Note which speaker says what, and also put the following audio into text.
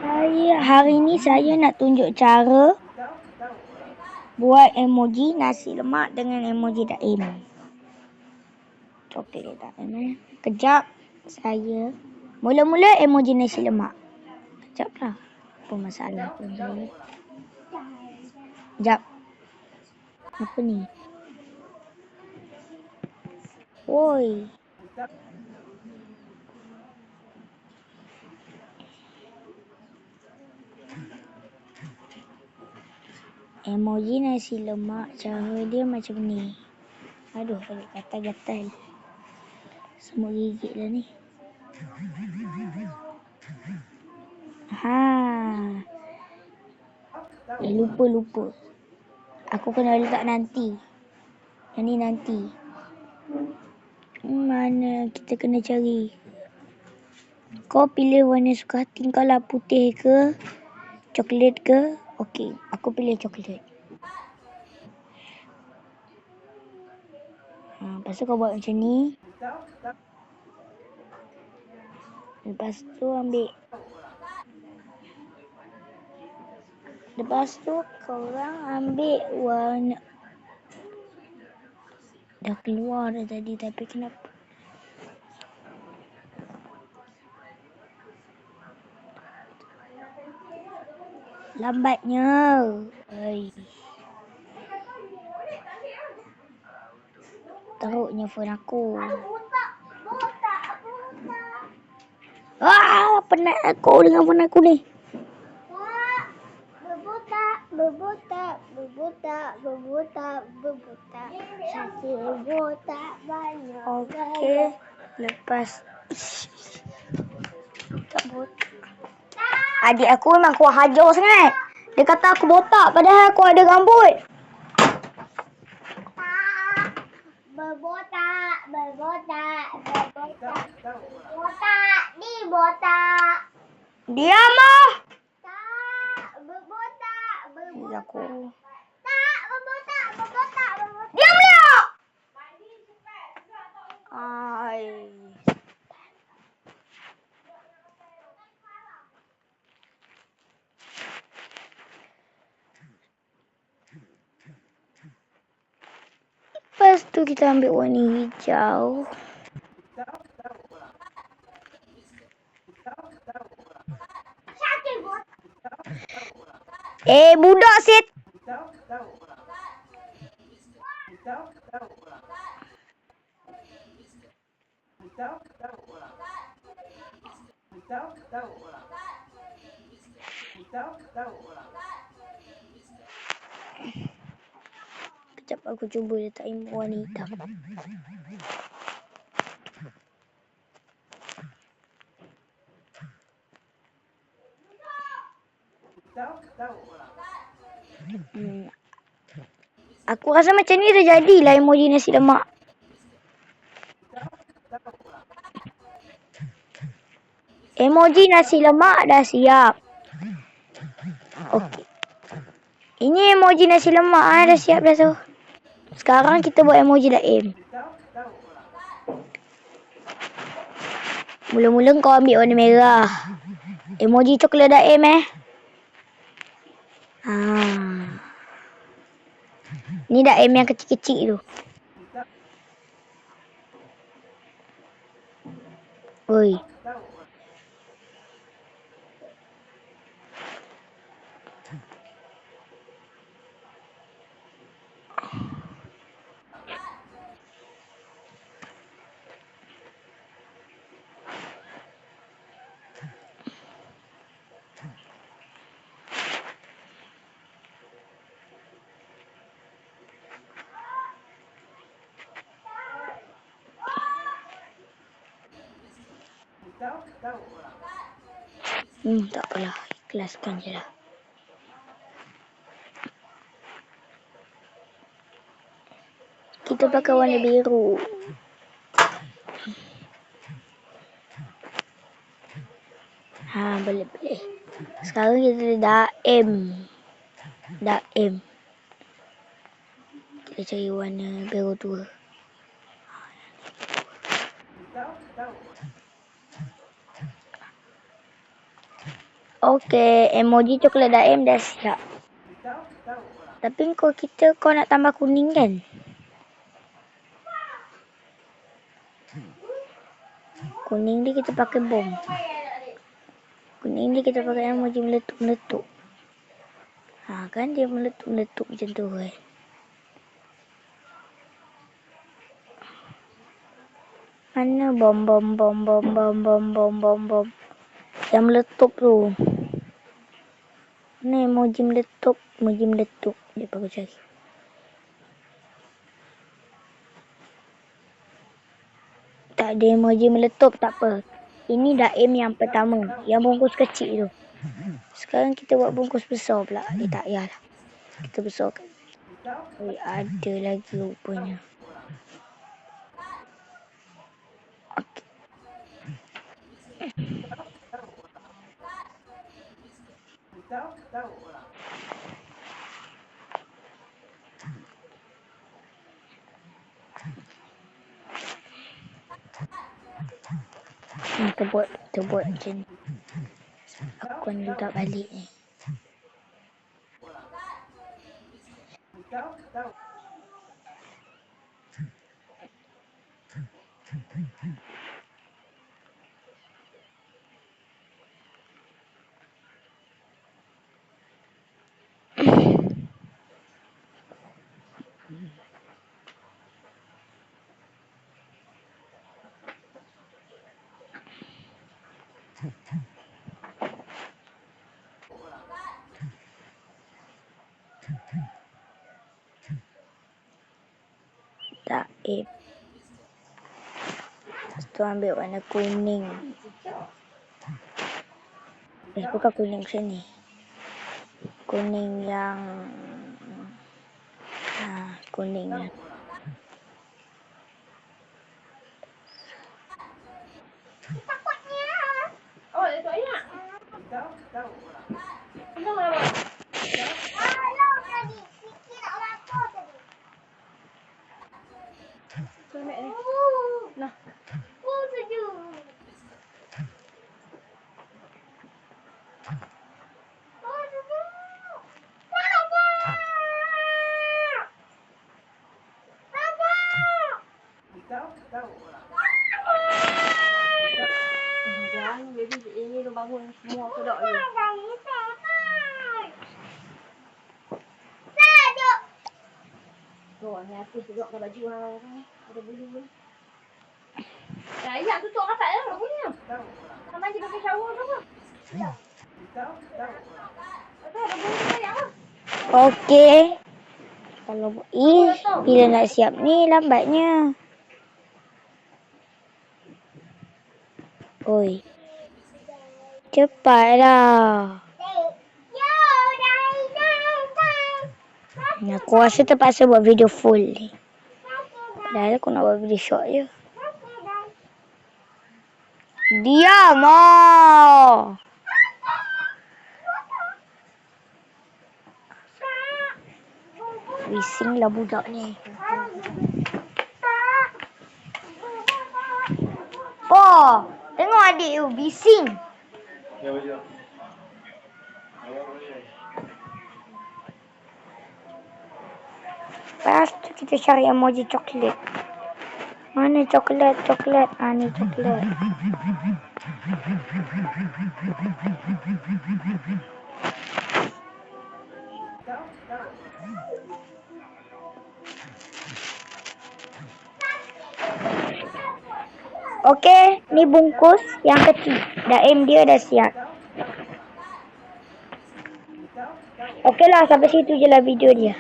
Speaker 1: Hari ni saya nak tunjuk cara buat emoji nasi lemak dengan emoji daim. Coklat daim. Kejap saya. Mula-mula emoji nasi lemak. Kejap lah. Apa masalah pun saya. Kejap. Apa ni? Woi. Emoji nasi lemak cara dia macam ni. Aduh, gatal-gatal. Semut gigit lah ni. Lupa. Aku kena letak nanti. Yang ni nanti. Mana kita kena cari? Kau pilih warna suka hati kau lah, putih ke? Coklat ke? Okey, aku pilih coklat. Lepas tu kau buat macam ni. Lepas tu korang ambil warna. Dah keluar dah tadi, tapi kenapa? Lambatnya. Teruknya phone aku. Penat aku dengan phone aku ni. Berbutak. Sakit botak banyak. Okey. Lepas. Tak botak. Adik aku memang kuat hajar sangat. Dia kata aku botak padahal aku ada rambut. Berbotak. Botak. Diam ah. Tak, berbotak. Aku. Tak, berbotak. Diam dia. Lepas tu kita ambil warna hijau. Budak set. Kejap aku cuba letak warna hitam. Aku rasa macam ni dah jadilah emoji nasi lemak. Emoji nasi lemak dah siap. Okey. Ini emoji nasi lemak dah siap dah tu. Sekarang kita buat emoji daim. Mula-mula kau ambil warna merah. Emoji coklat daim Ni daim yang kecil-kecil tu. Oi. Tak apalah, ikhlaskan je lah. Kita pakai warna biru. Boleh. Sekarang kita daim. Kita cari warna biru tua. Okey, emoji coklat Daim dah siap. Tapi kau nak tambah kuning kan? Kuning ni kita pakai bom. Kuning ni kita pakai emoji meletup-meletup. Ha kan dia meletup-meletup macam tu kan. Mana bom. Yang meletup tu. Ni emoji meletup. Dia aku cari. Tak ada emoji meletup, tak apa. Ini Daim yang pertama. Yang bungkus kecil tu. Sekarang kita buat bungkus besar pula. Tak payahlah. Kita besarkan. Ada lagi rupanya. Okey. Kita buat macam ni. Aku akan letak balik ni. Daim. Lepas tu ambil warna kuning. Bukan kuning macam ni. Kuning yang... kuning yang...
Speaker 2: Oh, itu ayah. Tahu. Kenapa lama? Nah. Jangan, baby ini lu bangun semua kedok je. Tuh, ni aku sedok ke baju hang. Ada bulu ni. Dah, ayah tutup rapat dah, tak boleh. Sama je pakai shower ke apa?
Speaker 1: Okey. Kalau bila nak siap ni lambatnya. Oi. Cepatlah. Aku rasa terpaksa buat video full ni. Padahal aku nak buat video short je. Diam ah. Bising lah budak ni. Oh, tengok adik tu bising. Lepas tu kita cari emoji coklat. Mana coklat? Ni coklat. Okey, ni bungkus yang kecil. Daim dia dah siap. Okeylah, sampai situ je lah video dia.